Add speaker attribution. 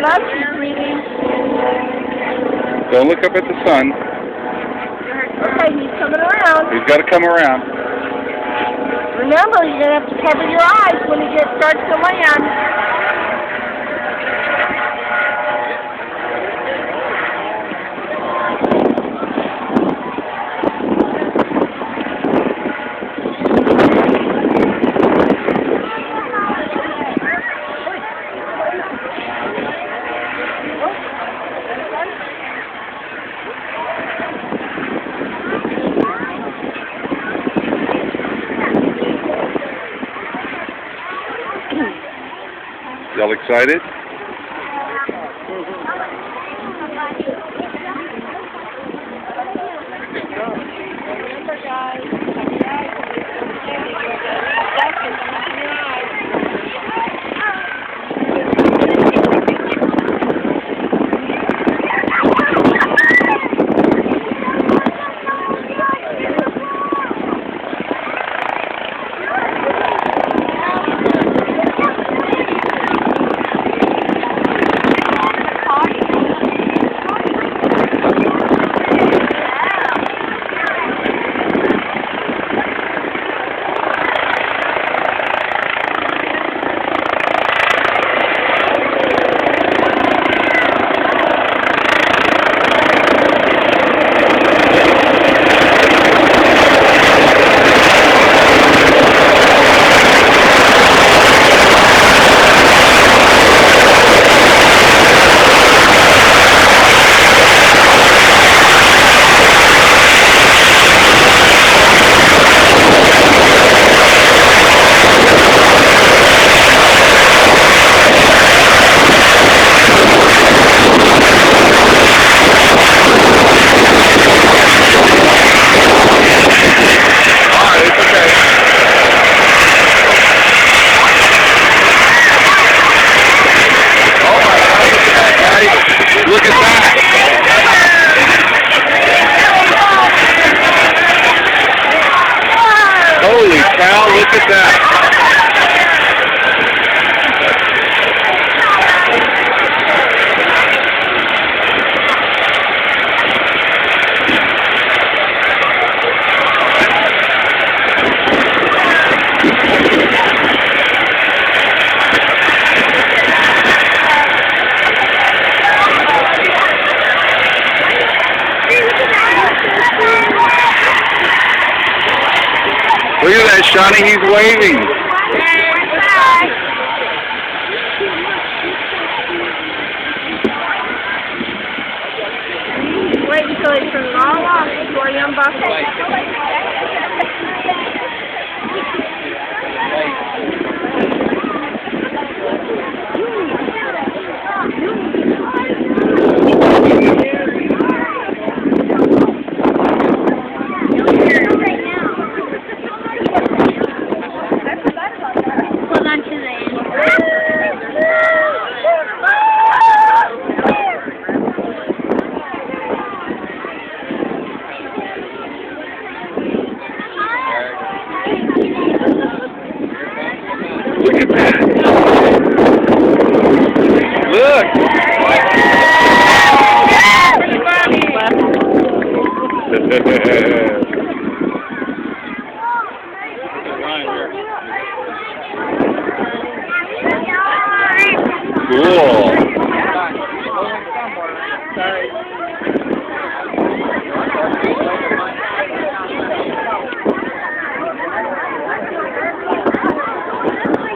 Speaker 1: coming up, sweetie.
Speaker 2: Don't look up at the sun.
Speaker 1: Okay, he's coming around.
Speaker 2: He's got to come around.
Speaker 1: Remember, you're going to have to cover your eyes when he starts to land.
Speaker 2: Y'all excited? Look at that! Holy cow, look at that! Look at that, Shawnee, he's waving.
Speaker 1: Wait until he turns it all off before you unbuckle.